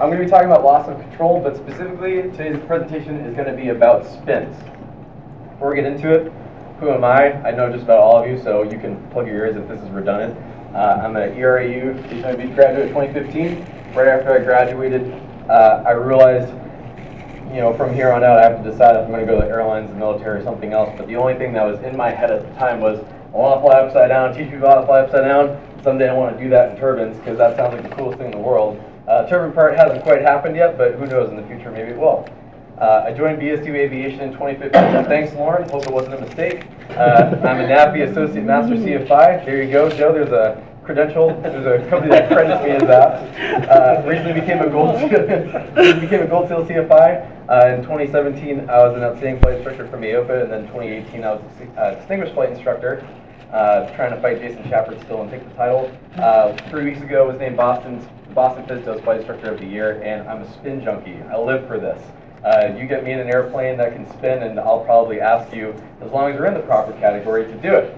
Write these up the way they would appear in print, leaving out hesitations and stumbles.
I'm going to be talking about loss of control, but specifically today's presentation is going to be about spins. Before we get into it, who am I? I know just about all of you, so you can plug your ears if this is redundant. I'm an ERAU Beach graduate in 2015. Right after I graduated, I realized, from here on out, I have to decide if I'm going to go to the airlines, the military, or something else. But the only thing that was in my head at the time was, I want to fly upside down, teach people how to fly upside down. Someday I want to do that in turbines, because that sounds like the coolest thing in the world. Turbine part hasn't quite happened yet, but who knows, in the future maybe it will. I joined BSU Aviation in 2015. Thanks, Lauren. Hope it wasn't a mistake. I'm a NAVI Associate Master CFI. There you go, Joe. There's a credential. There's a company that credits me as that. Recently became a gold seal CFI. In 2017, I was an outstanding flight instructor from AOPA, and then 2018, I was a distinguished flight instructor. Trying to fight Jason Shepard still and take the title. 3 weeks ago, I was named Boston Phystos Flight Instructor of the Year, and I'm a spin junkie. I live for this. You get me in an airplane that can spin, and I'll probably ask you, as long as you're in the proper category, to do it.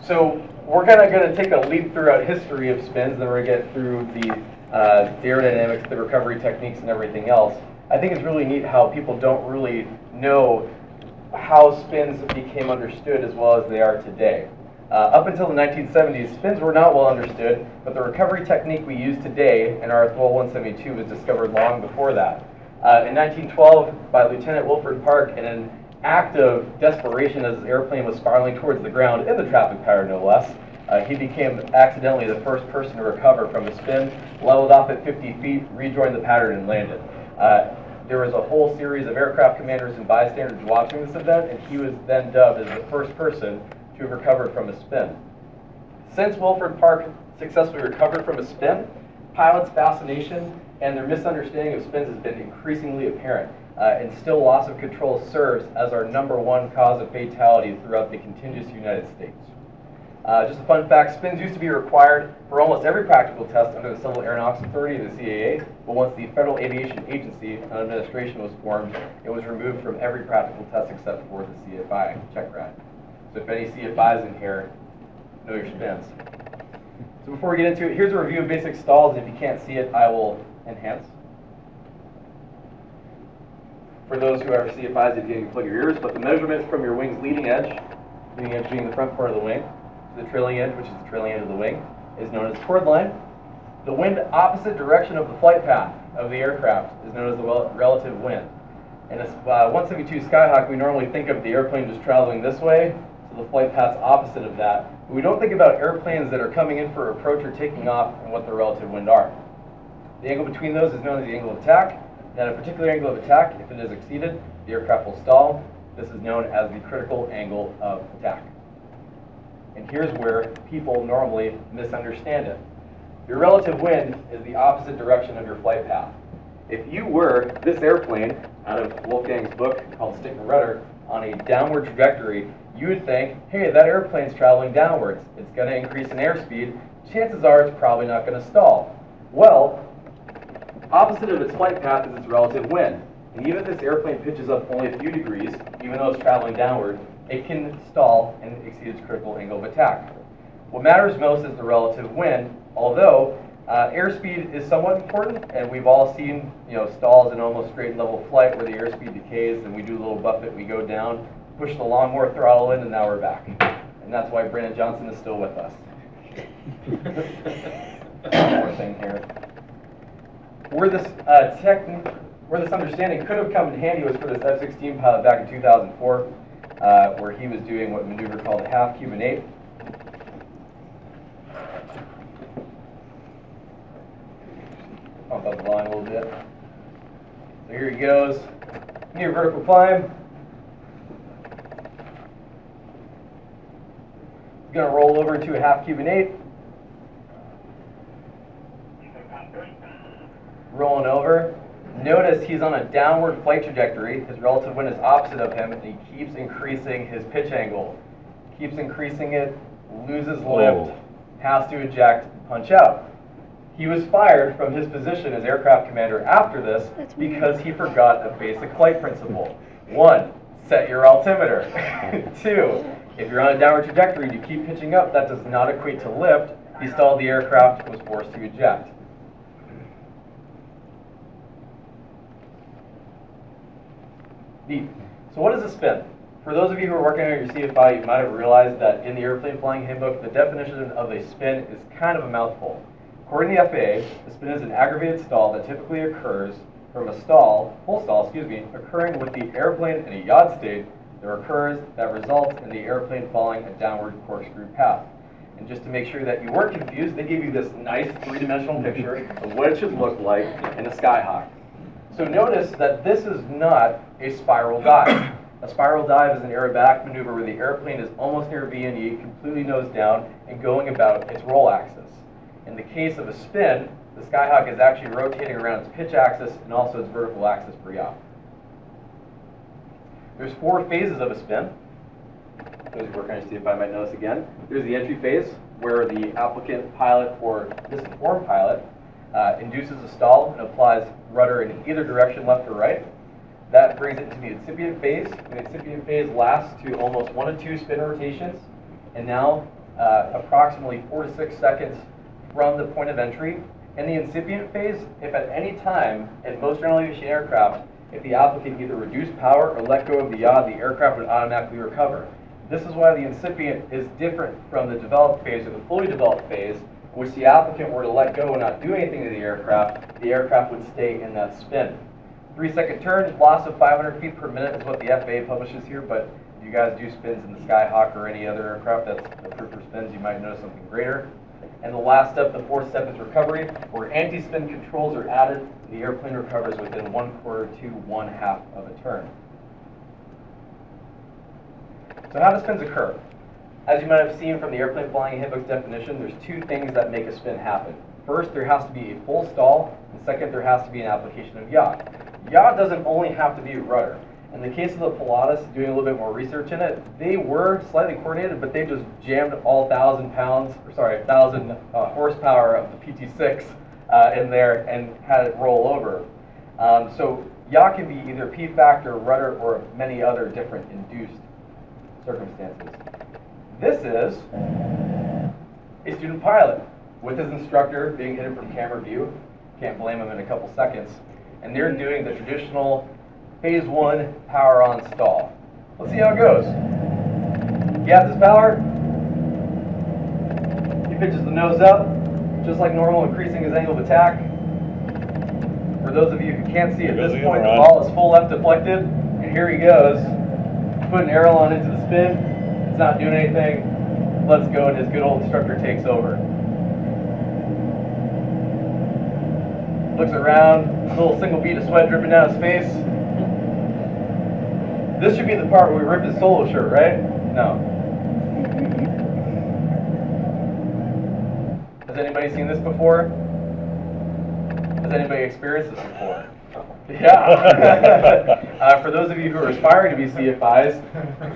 So we're kind of going to take a leap throughout history of spins, then we're going to get through the aerodynamics, the recovery techniques, and everything else. I think it's really neat how people don't really know how spins became understood as well as they are today. Up until the 1970s, spins were not well understood, but the recovery technique we use today in our 172 was discovered long before that. In 1912, by Lieutenant Wilfred Park, in an act of desperation as his airplane was spiraling towards the ground in the traffic pattern, no less, he became accidentally the first person to recover from a spin, leveled off at 50 feet, rejoined the pattern, and landed. There was a whole series of aircraft commanders and bystanders watching this event, and he was then dubbed as the first person to have recovered from a spin. Since Wilfred Park successfully recovered from a spin, pilots' fascination and their misunderstanding of spins has been increasingly apparent, and still loss of control serves as our #1 cause of fatality throughout the contiguous United States. Just a fun fact, spins used to be required for almost every practical test under the Civil Aeronautics Authority, the CAA, but once the Federal Aviation Agency and administration was formed, it was removed from every practical test except for the CFI check ride. So if any CFIs in here, know your spins. So before we get into it, here's a review of basic stalls. If you can't see it, I will enhance. For those who are CFIs, if you can plug your ears, but the measurements from your wing's leading edge being the front part of the wing, the trailing edge, which is the trailing edge of the wing, is known as chord line. The wind opposite direction of the flight path of the aircraft is known as the relative wind. In a 172 Skyhawk, we normally think of the airplane just traveling this way, so the flight path's opposite of that. But we don't think about airplanes that are coming in for approach or taking off and what the relative wind are. The angle between those is known as the angle of attack. At a particular angle of attack, if it is exceeded, the aircraft will stall. This is known as the critical angle of attack. And here's where people normally misunderstand it. Your relative wind is the opposite direction of your flight path. If you were this airplane, out of Wolfgang's book called Stick and Rudder, on a downward trajectory, you would think, hey, that airplane's traveling downwards. It's going to increase in airspeed. Chances are it's probably not going to stall. Well, opposite of its flight path is its relative wind. And even if this airplane pitches up only a few degrees, even though it's traveling downward, it can stall and exceed its critical angle of attack. What matters most is the relative wind, although airspeed is somewhat important, and we've all seen stalls in almost straight and level flight where the airspeed decays and we do a little buffet, we go down, push the lawnmower throttle in, and now we're back. And that's why Brandon Johnson is still with us. One more thing here. Where this understanding could have come in handy was for this F-16 pilot back in 2004, where he was doing what maneuver called a half Cuban 8. Pump up the line a little bit. So here he goes. Near vertical climb. He's going to roll over into a half Cuban 8. Rolling over. Notice he's on a downward flight trajectory. His relative wind is opposite of him, and he keeps increasing his pitch angle. Keeps increasing it, loses lift, has to eject, punch out. He was fired from his position as aircraft commander after this because he forgot a basic flight principle. 1, set your altimeter. 2, if you're on a downward trajectory and you keep pitching up, that does not equate to lift. He stalled the aircraft and was forced to eject. Neat. So what is a spin? For those of you who are working on your CFI, you might have realized that in the airplane flying handbook, the definition of a spin is kind of a mouthful. According to the FAA, a spin is an aggravated stall that typically occurs from a full stall, occurring with the airplane in a yaw state that results in the airplane following a downward corkscrew path. And just to make sure that you weren't confused, they gave you this nice three-dimensional picture of what it should look like in a skyhawk. So notice that this is not a spiral dive. A spiral dive is an aerobatic maneuver where the airplane is almost near V&E, completely nose down, and going about its roll axis. In the case of a spin, the skyhawk is actually rotating around its pitch axis and also its vertical axis per yaw. There's 4 phases of a spin. Those who work on your CFI might know this again. There's the entry phase, where the applicant pilot or misinformed pilot induces a stall and applies rudder in either direction, left or right. That brings it to the incipient phase. The incipient phase lasts to almost 1 to 2 spin rotations, and now approximately 4 to 6 seconds from the point of entry. In the incipient phase, if at any time in most general aviation aircraft, if the applicant either reduced power or let go of the yaw, the aircraft would automatically recover. This is why the incipient is different from the developed phase or the fully developed phase, in which the applicant were to let go and not do anything to the aircraft would stay in that spin. 3-second turn, loss of 500 feet per minute is what the FAA publishes here, but if you guys do spins in the Skyhawk or any other aircraft that's approved for spins, you might notice something greater. And the last step, the 4th step, is recovery, where anti-spin controls are added. The airplane recovers within 1/4 to 1/2 of a turn. So how do spins occur? As you might have seen from the airplane flying handbook's definition, there's 2 things that make a spin happen. First, there has to be a full stall, and second, there has to be an application of yaw. Yaw doesn't only have to be a rudder. In the case of the Pilatus, doing a little bit more research in it, they were slightly coordinated, but they just jammed all 1,000 horsepower of the PT6 in there and had it roll over. So yaw can be either P factor, rudder, or many other different induced circumstances. This is a student pilot with his instructor being hidden from camera view. Can't blame him in a couple seconds. And they're doing the traditional phase 1 power on stall. Let's see how it goes. He has his power. He pitches the nose up, just like normal, increasing his angle of attack. For those of you who can't see, at this point the ball is full left deflected, and here he goes. Put an aileron into the spin. It's not doing anything. Let's go, and his good old instructor takes over. Looks around, a little single bead of sweat dripping down his face. This should be the part where we rip his solo shirt, right? No. Has anybody seen this before? Has anybody experienced this before? Yeah. For those of you who are aspiring to be CFIs,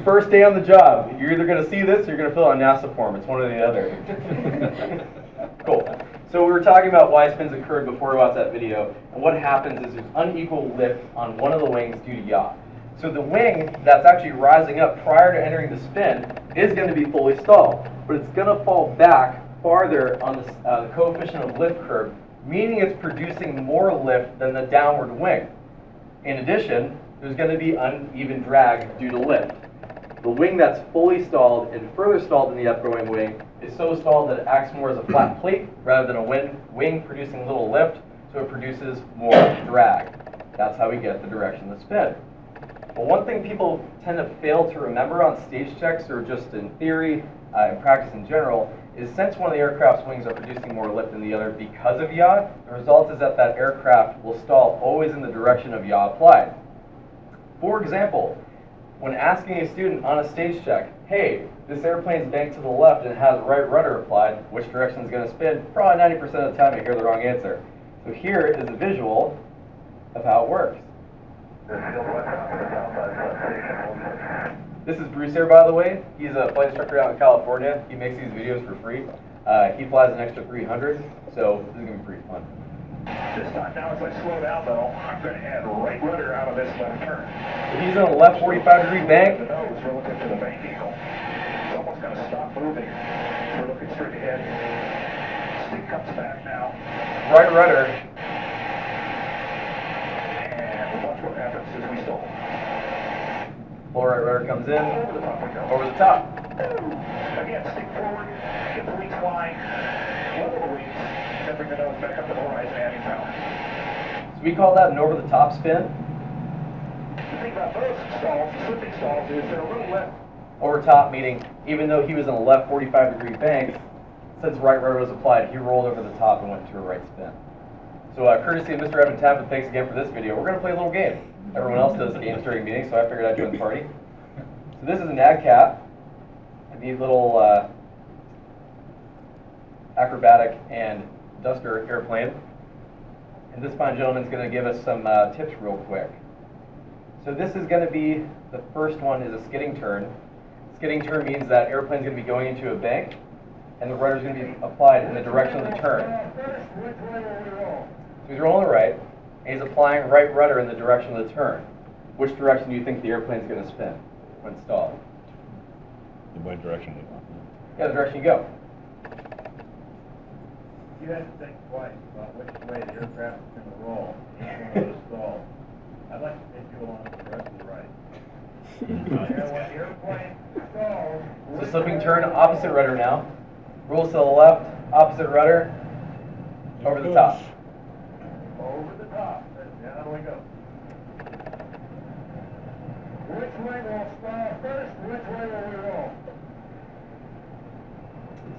first day on the job, you're either going to see this or you're going to fill out a NASA form. It's one or the other. Cool. So we were talking about why spins occurred before we watched that video, and what happens is there's unequal lift on one of the wings due to yaw. So the wing that's actually rising up prior to entering the spin is going to be fully stalled, but it's going to fall back farther on the coefficient of lift curve, meaning it's producing more lift than the downward wing. In addition, there's going to be uneven drag due to lift. The wing that's fully stalled and further stalled than the upgoing wing is so stalled that it acts more as a flat plate rather than a wing producing little lift, so it produces more drag. That's how we get the direction of the spin. But one thing people tend to fail to remember on stage checks or just in theory and practice in general is since one of the aircraft's wings are producing more lift than the other because of yaw, the result is that that aircraft will stall always in the direction of yaw applied. For example, when asking a student on a stage check, hey, this airplane's banked to the left and has right rudder applied, which direction is going to spin? Probably 90% of the time you hear the wrong answer. So here is a visual of how it works. This is Bruce here, by the way. He's a flight instructor out in California. He makes these videos for free. He flies an extra 300, so this is going to be pretty fun. This time now, as I slow down, though, I'm going to add right rudder out of this left turn. So he's on a left 45-degree bank. The nose relative to the bank angle. It's almost going to stop moving. We're looking straight ahead. Stick comes back now. Right rudder. And watch what happens as we stall. Full right rudder comes in, over the top. Again, stick forward, get the wings flying, level the wings, then bring the nose back up to the horizon, adding power. So we call that an over-the-top spin. The thing about those stalls, slipping stalls, is they're a little left. Over top meaning, even though he was in a left 45-degree bank, since right rudder was applied, he rolled over the top and went to a right spin. So courtesy of Mr. Evan Tappan, thanks again for this video. We're going to play a little game. Everyone else does games during meetings, so I figured I'd join the party. So this is an AdCat, a neat little acrobatic and duster airplane. And this fine gentleman's going to give us some tips real quick. So this is going to be, the first one is a skidding turn. Skidding turn means that airplane's going to be going into a bank, and the rudder's going to be applied in the direction of the turn. So he's rolling right, and he's applying right rudder in the direction of the turn. Which direction do you think the airplane's going to spin when stalled? The right direction you go. Yeah, the direction you go. You have to think twice about which way the aircraft is going to roll. It's going to stall. I'd like to take you along with the rest of the ride. When the airplane stalls... So slipping turn, opposite rudder now. Rolls to the left, opposite rudder, over the top. Over the top. Down we go. Which way will stall first? Which way will we roll?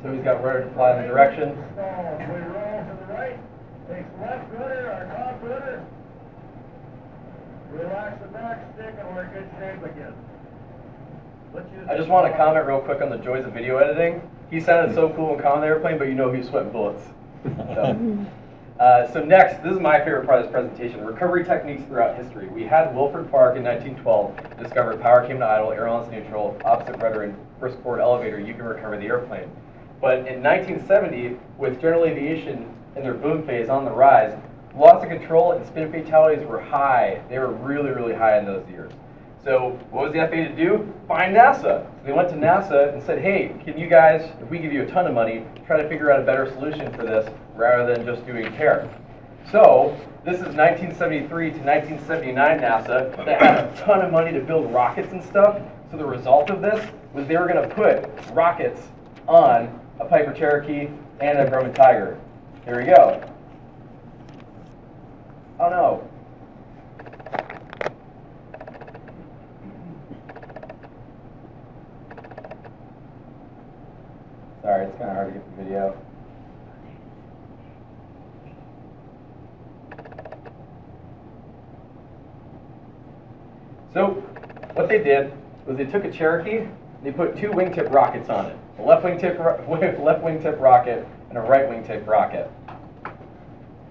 So he's got rudder to fly in the direction. Stall. We roll to the right. Takes left rudder, our top rudder. Relax the back stick and we're in good shape again. I just want to comment real quick on the joys of video editing. He sounded so cool and calm on the airplane, but you know he was sweating bullets. So next, this is my favorite part of this presentation, recovery techniques throughout history. We had Wilford Park in 1912 discover power came to idle, ailerons neutral, opposite rudder, and first forward elevator, you can recover the airplane. But in 1970, with general aviation in their boom phase on the rise, loss of control and spin fatalities were high. They were really, really high in those years. So what was the FAA to do? Find NASA. So they went to NASA and said, hey, can you guys, if we give you a ton of money, try to figure out a better solution for this rather than just doing repair. So this is 1973 to 1979 NASA. They had a ton of money to build rockets and stuff. So the result of this was they were going to put rockets on a Piper Cherokee and a Grumman Tiger. Here we go. Oh no. Sorry, it's kind of hard to get the video. So, what they did was they took a Cherokee, they put two wingtip rockets on it. A left wingtip rocket and a right wingtip rocket.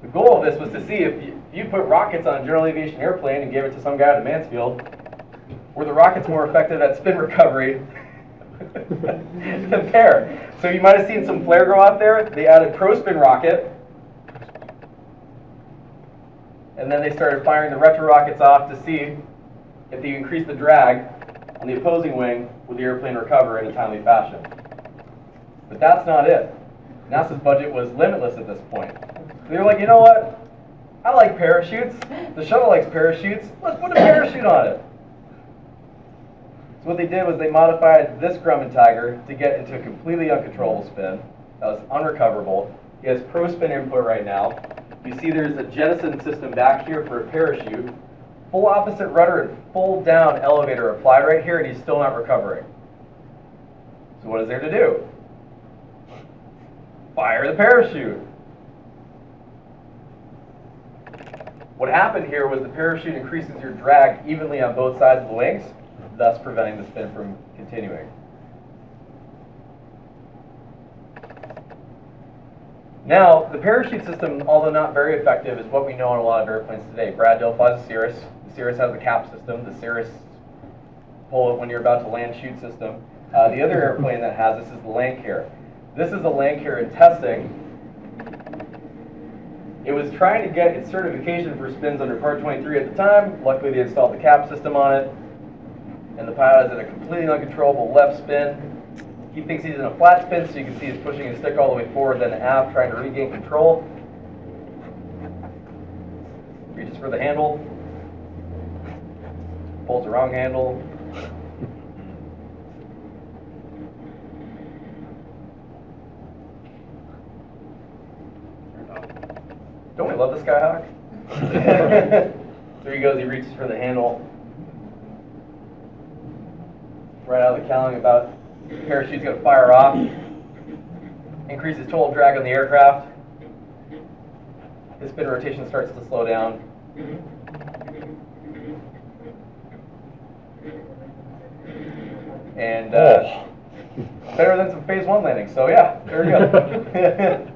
The goal of this was to see if you put rockets on a general aviation airplane and gave it to some guy at Mansfield, were the rockets more effective at spin recovery than pair? So you might have seen some flare go out there. They added pro-spin rocket, and then they started firing the retro rockets off to see if they increased the drag on the opposing wing, would the airplane recover in a timely fashion. But that's not it. NASA's budget was limitless at this point. So they were like, you know what? I like parachutes. The shuttle likes parachutes. Let's put a parachute on it. So what they did was they modified this Grumman Tiger to get into a completely uncontrollable spin. That was unrecoverable. He has pro-spin input right now. You see there's a jettison system back here for a parachute. Full opposite rudder and full down elevator applied right here, and he's still not recovering. So what is there to do? Fire the parachute. What happened here was the parachute increases your drag evenly on both sides of the wings, thus preventing the spin from continuing. Now, the parachute system, although not very effective, is what we know on a lot of airplanes today. Brad Dill flies a Cirrus. The Cirrus has a cap system. The Cirrus pull it when you're about to land shoot system. The other airplane that has this is the Lancair. This is a Lancair in testing. It was trying to get its certification for spins under Part 23 at the time. Luckily, they installed the cap system on it. And the pilot is at a completely uncontrollable left spin. He thinks he's in a flat spin, so you can see he's pushing his stick all the way forward, then aft, trying to regain control. Reaches for the handle. Pulls the wrong handle. love the Skyhawk. So he goes, he reaches for the handle. Right out of the cowling, about parachute's going to fire off. Increases total drag on the aircraft. His spin rotation starts to slow down. And better than some phase 1 landings. So yeah, there we go.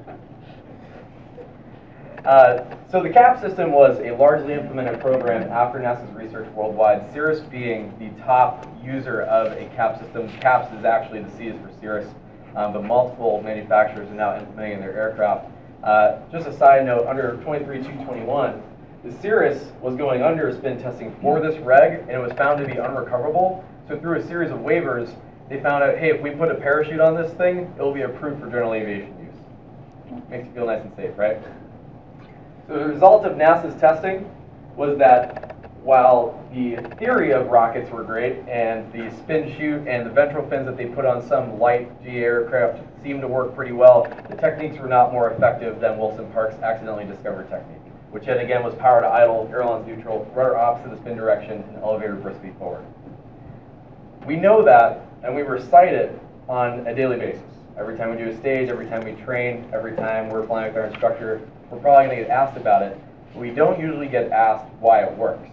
So the CAP system was a largely implemented program after NASA's research worldwide, Cirrus being the top user of a CAP system. CAPS is actually, the C is for Cirrus, but multiple manufacturers are now implementing in their aircraft. Just a side note, under 23.221, the Cirrus was going under spin testing for this reg, and it was found to be unrecoverable. So through a series of waivers, they found out, hey, if we put a parachute on this thing, it will be approved for general aviation use. Makes you feel nice and safe, right? So the result of NASA's testing was that while the theory of rockets were great and the spin chute and the ventral fins that they put on some light GA aircraft seemed to work pretty well, the techniques were not more effective than Wilson Park's accidentally discovered technique, which yet again was power to idle, ailerons neutral, rudder opposite the spin direction, and elevator briskly forward. We know that, and we recite it on a daily basis. Every time we do a stage, every time we train, every time we're flying with our instructor, we're probably going to get asked about it, but we don't usually get asked why it works.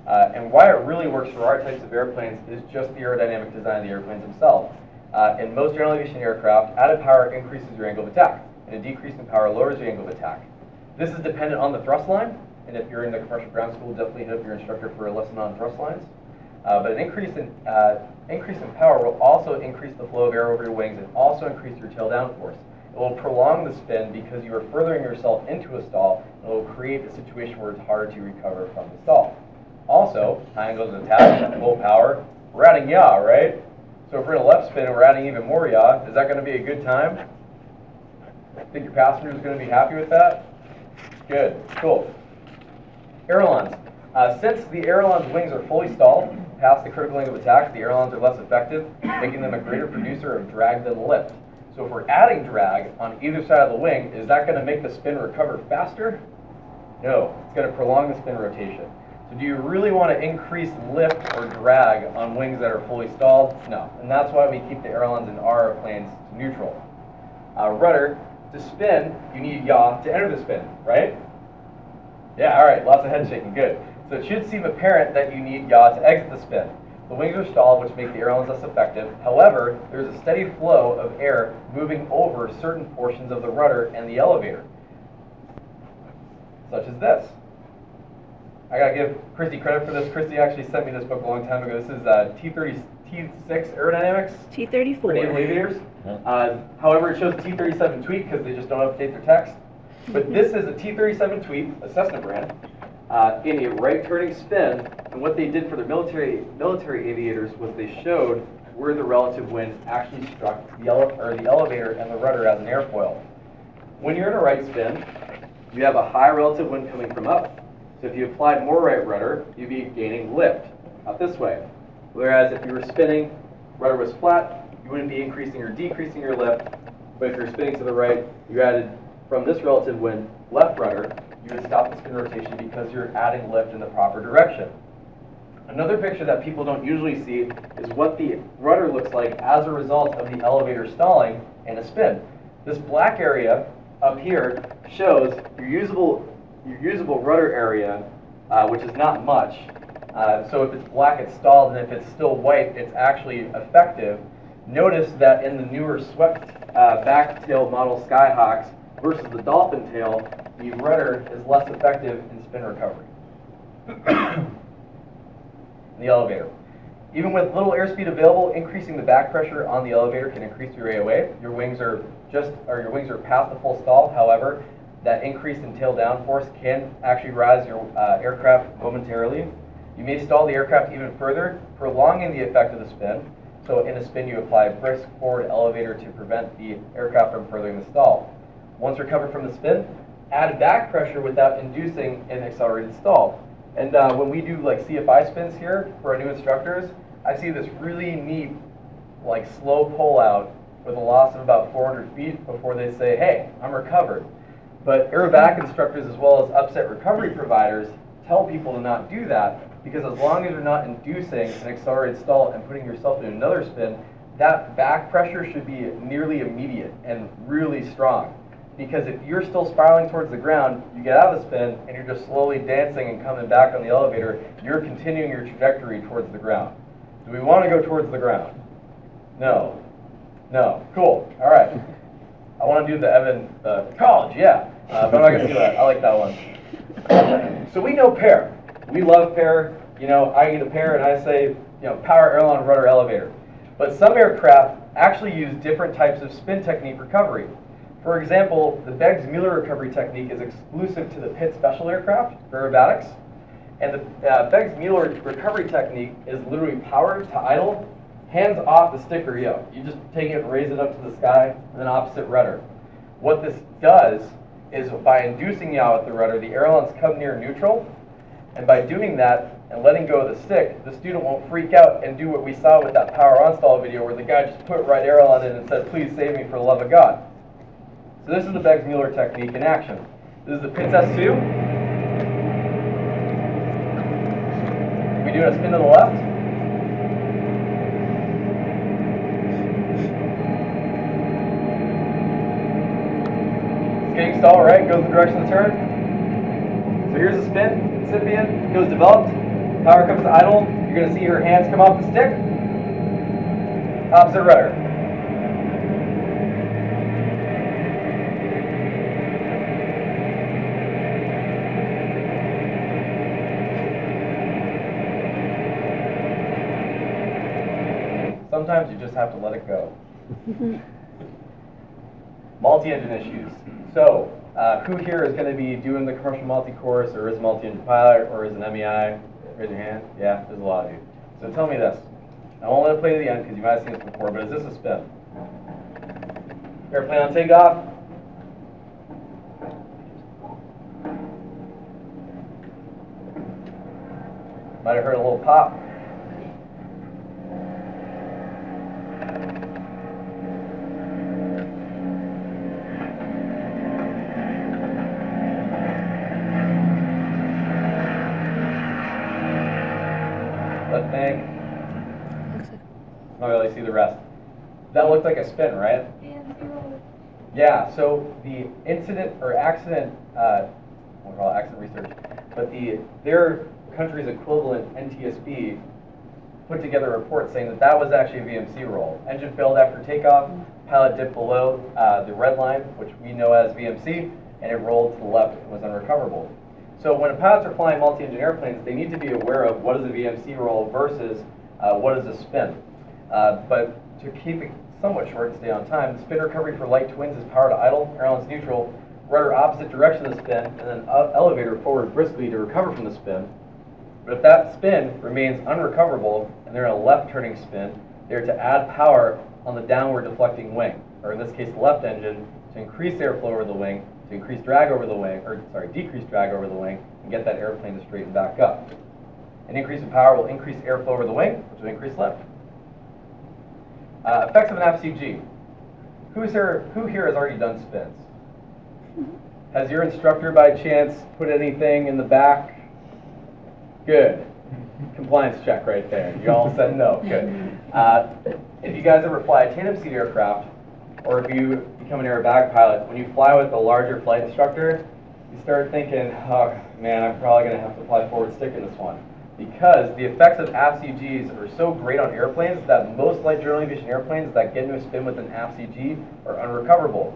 And why it really works for our types of airplanes is just the aerodynamic design of the airplanes themselves. In most general aviation aircraft, added power increases your angle of attack, and a decrease in power lowers your angle of attack. This is dependent on the thrust line, and if you're in the commercial ground school, definitely hit up your instructor for a lesson on thrust lines. But an increase in power will also increase the flow of air over your wings and also increase your tail downforce. It will prolong the spin because you are furthering yourself into a stall, and it will create a situation where it's harder to recover from the stall. Also, high angles of attack at full power, we're adding yaw, right? So if we're in a left spin and we're adding even more yaw, is that going to be a good time? Think your passenger is going to be happy with that? Good, cool. Ailerons. Since the aileron's wings are fully stalled past the critical angle of attack, the ailerons are less effective, making them a greater producer of drag than lift. So if we're adding drag on either side of the wing, is that going to make the spin recover faster? No, it's going to prolong the spin rotation. So do you really want to increase lift or drag on wings that are fully stalled? No, and that's why we keep the ailerons in our planes to neutral. Rudder, to spin, you need yaw to enter the spin, right? Yeah, all right, lots of head shaking, good. So it should seem apparent that you need yaw to exit the spin. The wings are stalled, which make the ailerons less effective. However, there's a steady flow of air moving over certain portions of the rudder and the elevator, such as this. I gotta give Christy credit for this. Christy actually sent me this book a long time ago. This is T6 Aerodynamics T34 for naval aviators. However, it shows a T37 tweet because they just don't update their text. But this is a T37 tweet, a Cessna brand, in a right-turning spin. And what they did for their military aviators was they showed where the relative wind actually struck the elevator and the rudder as an airfoil. When you're in a right spin, you have a high relative wind coming from up. So if you applied more right rudder, you'd be gaining lift out this way. Whereas if you were spinning, rudder was flat, you wouldn't be increasing or decreasing your lift. But if you're spinning to the right, you added from this relative wind left rudder, you would stop the spin rotation because you're adding lift in the proper direction. Another picture that people don't usually see is what the rudder looks like as a result of the elevator stalling and a spin. This black area up here shows your usable rudder area, which is not much. So if it's black, it's stalled, and if it's still white, it's actually effective. Notice that in the newer swept back tail model Skyhawks versus the dolphin tail, the rudder is less effective in spin recovery. The elevator. Even with little airspeed available, increasing the back pressure on the elevator can increase your AOA. Your wings are past the full stall. However, that increase in tail downforce can actually rise your aircraft momentarily. You may stall the aircraft even further, prolonging the effect of the spin. So in a spin, you apply a brisk forward elevator to prevent the aircraft from furthering the stall. Once recovered from the spin, add back pressure without inducing an accelerated stall. And when we do like CFI spins here for our new instructors, I see this really neat, like slow pull out with a loss of about 400 feet before they say, hey, I'm recovered. But aerobatic instructors as well as upset recovery providers tell people to not do that, because as long as you're not inducing an accelerated stall and putting yourself in another spin, that back pressure should be nearly immediate and really strong. Because if you're still spiraling towards the ground, you get out of the spin and you're just slowly dancing and coming back on the elevator, you're continuing your trajectory towards the ground. Do we want to go towards the ground? No. No. Cool. All right. I want to do the Evan college, yeah. But I'm not going to do that. I like that one. So we know pair. We love pair. You know, I eat a pair and I say, you know, power, aileron, rudder, elevator. But some aircraft actually use different types of spin technique recovery. For example, the Beggs-Mueller recovery technique is exclusive to the Pitt special aircraft for aerobatics. And the Beggs-Mueller recovery technique is literally power to idle, hands off the stick or yoke. You just take it and raise it up to the sky, and then opposite rudder. What this does is by inducing yaw with the rudder, the ailerons come near neutral. And by doing that and letting go of the stick, the student won't freak out and do what we saw with that power on stall video where the guy just put right aileron in and said, please save me for the love of God. So this is the Beggs-Mueller technique in action. This is the Pitts S2. We do a spin to the left. Skating stall, right? Goes in the direction of the turn. So here's the spin. Recipient goes developed. Power comes to idle. You're going to see her hands come off the stick. Opposite rudder. Sometimes you just have to let it go. Multi-engine issues. So, who here is going to be doing the commercial multi-course, or is a multi-engine pilot, or is an MEI? Raise your hand. Yeah, there's a lot of you. So tell me this. I won't let it play to the end because you might have seen this before, but is this a spin? Airplane on takeoff. Might have heard a little pop. Let's think. Not really see the rest. That looked like a spin, right? Yeah, so the incident or accident, we'll call it accident research, but their country's equivalent, NTSB, put together a report saying that that was actually a VMC roll. Engine failed after takeoff, pilot dipped below the red line, which we know as VMC, and it rolled to the left and was unrecoverable. So when pilots are flying multi-engine airplanes, they need to be aware of what is a VMC roll versus what is a spin. But to keep it somewhat short and stay on time, spin recovery for light twins is power to idle, ailerons neutral, rudder opposite direction of the spin, and then elevator forward briskly to recover from the spin. But if that spin remains unrecoverable and they're in a left turning spin, they're to add power on the downward deflecting wing, or in this case the left engine, to increase airflow over the wing, to increase drag over the wing, or sorry, decrease drag over the wing, and get that airplane to straighten back up. An increase in power will increase airflow over the wing, which will increase lift. Effects of an FCG. Who here has already done spins? Has your instructor by chance put anything in the back? Good. Compliance check right there. You all said no. Good. If you guys ever fly a tandem seat aircraft, or if you become an aerobatic pilot, when you fly with a larger flight instructor, you start thinking, oh man, I'm probably going to have to fly forward stick in this one. Because the effects of AFCGs are so great on airplanes that most light general aviation airplanes that get into a spin with an AFCG are unrecoverable.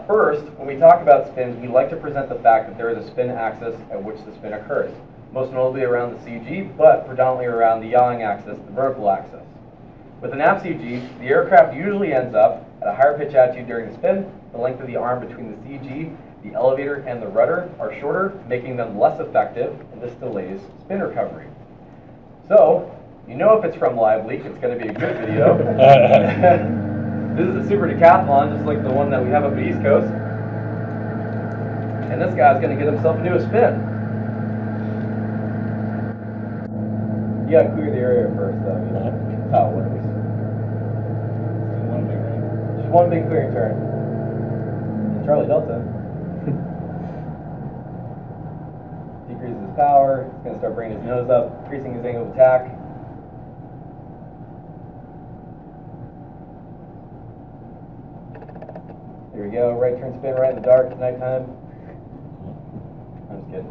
First, when we talk about spins, we like to present the fact that there is a spin axis at which the spin occurs. Most notably around the CG, but predominantly around the yawing axis, the vertical axis. With an AFCG, the aircraft usually ends up at a higher pitch attitude during the spin. The length of the arm between the CG, the elevator, and the rudder are shorter, making them less effective, and this delays spin recovery. So, you know if it's from Live Leak, it's going to be a good video. This is a super decathlon, just like the one that we have up at East Coast. And this guy's going to get himself into a spin. You got to clear the area first, though. You know? That's how it works. Just one big clearing turn. Charlie Delta. to start bringing his nose up, increasing his angle of attack. There we go, right turn spin, right in the dark, it's nighttime. I'm just kidding.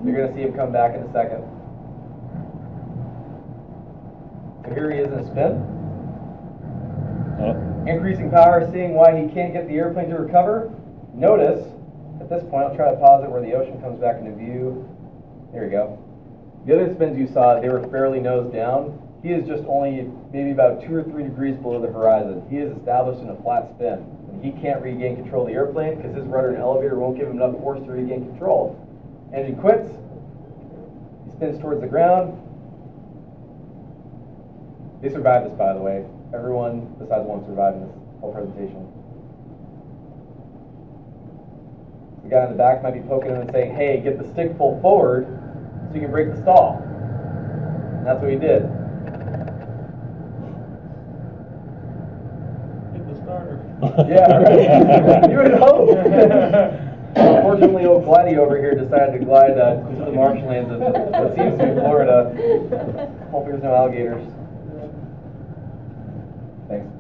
You're going to see him come back in a second. So here he is in a spin. Increasing power, seeing why he can't get the airplane to recover. Notice, at this point, I'll try to pause it where the ocean comes back into view. There we go. The other spins you saw, they were fairly nose down. He is just only maybe about 2 or 3 degrees below the horizon. He is established in a flat spin. And he can't regain control of the airplane because his rudder and elevator won't give him enough force to regain control. Engine quits. He spins towards the ground. They survived this, by the way. Everyone besides one survived in this whole presentation. The guy in the back might be poking him and saying, hey, get the stick pull forward so you can break the stall. And that's what he did. Hit the starter. Yeah, right. You would hope. Unfortunately, old Glidey over here decided to glide to the marshlands of what seems to be Florida. Hope there's no alligators. Thanks.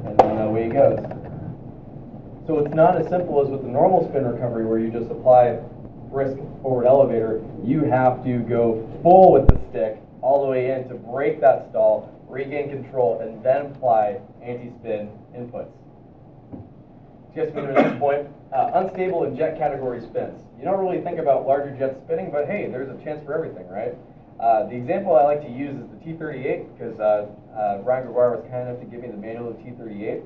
And then away he goes. So it's not as simple as with the normal spin recovery where you just apply brisk forward elevator. You have to go full with the stick all the way in to break that stall, regain control, and then apply anti-spin inputs. Just to the next point, unstable and jet category spins. You don't really think about larger jets spinning, but hey, there's a chance for everything, right? The example I like to use is the T-38 because Ryan Gregoire was kind enough to give me the manual of the T-38,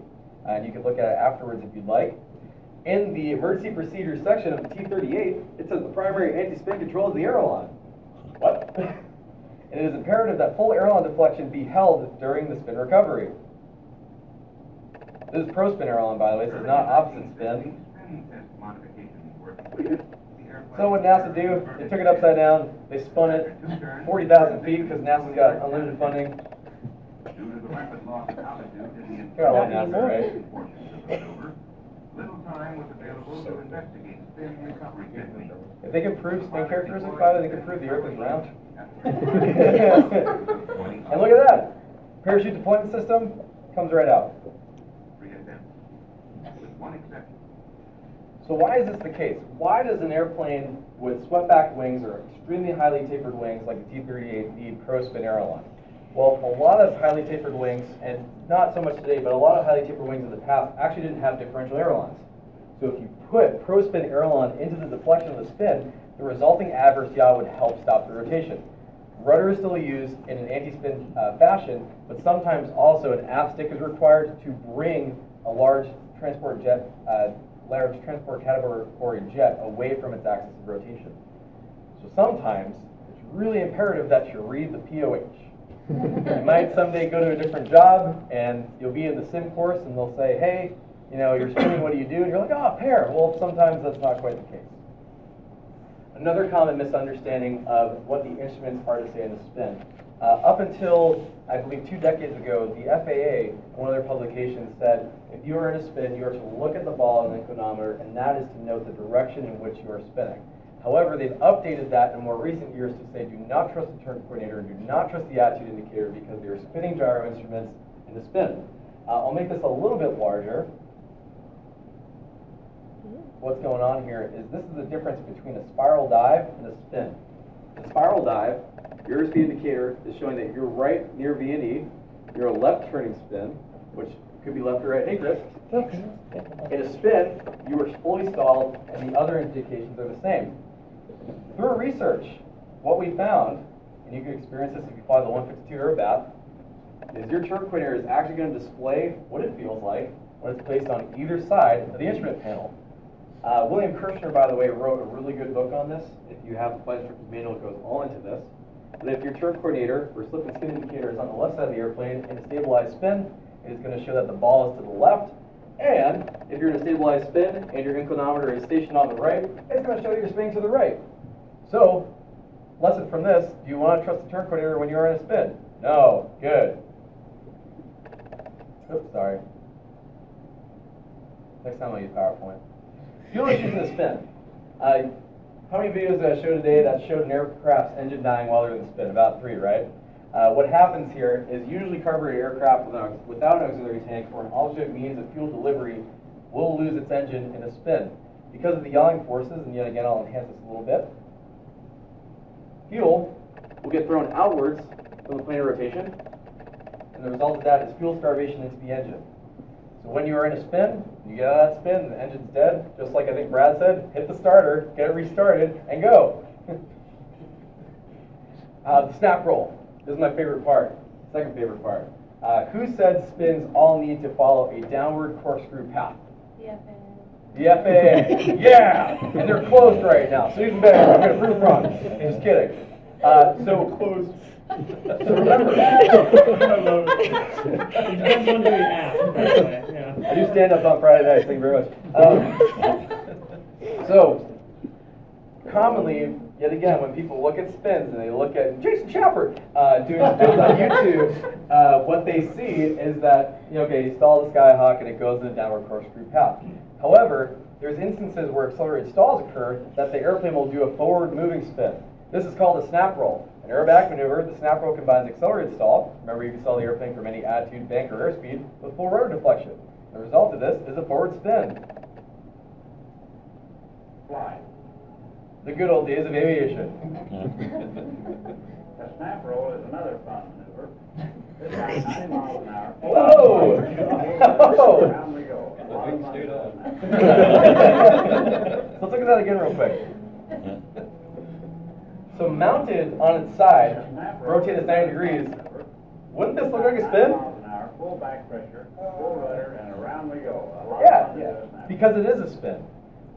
and you can look at it afterwards if you'd like. In the emergency procedures section of the T-38, it says the primary anti-spin control is the aileron. What? And it is imperative that full aileron deflection be held during the spin recovery. This is pro-spin aileron, by the way, so it's not opposite spin. So what NASA do, they took it upside down, they spun it 40,000 feet because NASA's got unlimited funding. You're all NASA, right? If they can prove spin characteristics, by the way, they can prove the Earth is round. And look at that. Parachute deployment system comes right out. So why is this the case? Why does an airplane with swept-back wings or extremely highly tapered wings like the T-38 need pro-spin aileron? Well, a lot of highly tapered wings, and not so much today, but a lot of highly tapered wings in the past actually didn't have differential ailerons. So if you put pro-spin aileron into the deflection of the spin, the resulting adverse yaw would help stop the rotation. Rudder is still used in an anti-spin fashion, but sometimes also an aft stick is required to bring a large transport category jet away from its axis of rotation. So sometimes it's really imperative that you read the POH. You might someday go to a different job and you'll be in the sim course and they'll say, hey, you know, you're spinning, what do you do? And you're like, oh, pair. Well, sometimes that's not quite the case. Another common misunderstanding of what the instruments are to say in a spin. Up until, I believe, 2 decades ago, the FAA, in one of their publications, said if you are in a spin, you are to look at the ball in the inclinometer, and that is to note the direction in which you are spinning. However, they've updated that in more recent years to say do not trust the turn coordinator and do not trust the attitude indicator because they are spinning gyro instruments in the spin. I'll make this a little bit larger. What's going on here is this is the difference between a spiral dive and a spin. The spiral dive, your speed indicator is showing that you're right near V and E. You're a left turning spin, which could be left or right. Hey, Chris. In a spin, you are fully stalled, and the other indications are the same. Through research, what we found, and you can experience this if you fly the 152 Aerobat, is your turn coordinator is actually going to display what it feels like when it's placed on either side of the instrument panel. William Kirshner, by the way, wrote a really good book on this. If you have the flight instructor's manual, it goes all into this. But if your turn coordinator or slip and spin indicator is on the left side of the airplane in a stabilized spin, it is going to show that the ball is to the left. And if you're in a stabilized spin and your inclinometer is stationed on the right, it's going to show you're spinning to the right. So, lesson from this, do you want to trust the turn coordinator when you're in a spin? No. Good. Oops, sorry. Next time I'll use PowerPoint. Fuel issues in a spin. How many videos did I show today that showed an aircraft's engine dying while they're in spin? About 3, right? What happens here is usually carbureted aircraft without an auxiliary tank or an alternate means of fuel delivery will lose its engine in a spin. Because of the yawing forces, and yet again I'll enhance this a little bit, fuel will get thrown outwards from the plane of rotation, and the result of that is fuel starvation into the engine. So when you are in a spin, you get out of that spin, the engine's dead, just like I think Brad said, hit the starter, get it restarted, and go. The snap roll. This is my favorite part, second favorite part. Who said spins all need to follow a downward corkscrew path? The FAA. The FAA, yeah! And they're closed right now, so even better, I'm going to prove wrong. Just kidding. So closed. So remember, I do stand up on Friday nights, thank you very much. So, commonly, yet again, when people look at spins and they look at Jason Chapper doing spins on YouTube, what they see is that, okay, you stall the Skyhawk and it goes in a downward corkscrew path. However, there's instances where accelerated stalls occur that the airplane will do a forward moving spin. This is called a snap roll. An aerobatic maneuver, the snap roll combines accelerated stall, remember you can stall the airplane from any attitude, bank, or airspeed, with full rotor deflection. The result of this is a forward spin. Fly. The good old days of aviation. A snap roll is another fun maneuver. This time 90 miles an hour. Whoa! Around we go. Let's look at that again real quick. So mounted on its side, rotated 90 degrees, wouldn't this look like a spin? Full back pressure, full rudder, and around we go. Yeah, because it is a spin.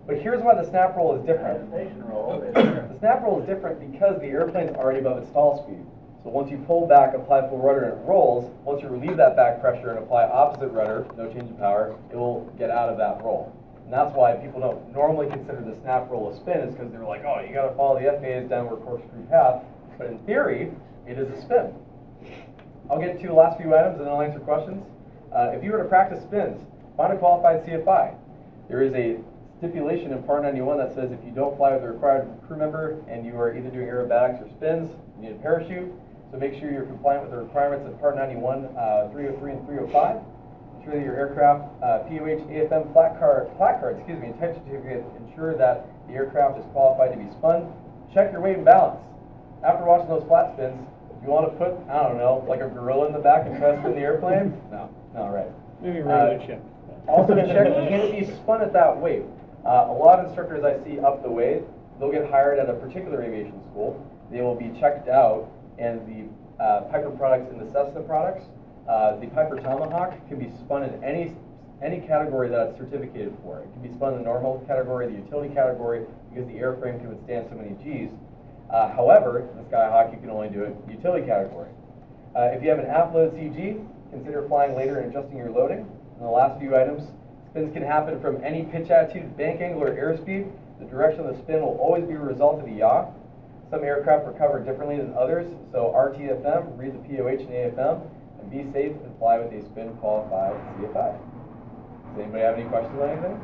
But here's why the snap roll is different. The snap roll is different because the airplane's already above its stall speed. So once you pull back, apply full rudder, and it rolls, once you relieve that back pressure and apply opposite rudder, no change in power, it will get out of that roll. And that's why people don't normally consider the snap roll a spin, is because they're like, oh, you got to follow the FAA's downward corkscrew path. But in theory, it is a spin. I'll get to the last few items and then I'll answer questions. If you were to practice spins, find a qualified CFI. There is a stipulation in Part 91 that says if you don't fly with the required crew member and you are either doing aerobatics or spins, you need a parachute. So make sure you're compliant with the requirements of Part 91, 303, and 305. Ensure that your aircraft POH, AFM, flat card, and type certificate ensure that the aircraft is qualified to be spun. Check your weight and balance. After watching those flat spins, you want to put, I don't know, like a gorilla in the back and try to spin the airplane? No, right. Maybe regular chip. Also check, can it be spun at that weight? A lot of instructors I see up the way, they'll get hired at a particular aviation school. They will be checked out, and the Piper products and the Cessna products, the Piper Tomahawk can be spun in any category that it's certificated for. It can be spun in the normal category, the utility category, because the airframe can withstand so many Gs. However, in the Skyhawk, you can only do it in the utility category. If you have an aft-load CG, consider flying later and adjusting your loading. And the last few items, spins can happen from any pitch attitude, bank angle, or airspeed. The direction of the spin will always be a result of the yaw. Some aircraft recover differently than others, so RTFM, read the POH and AFM, and be safe and fly with a spin qualified CFI. Does anybody have any questions on anything?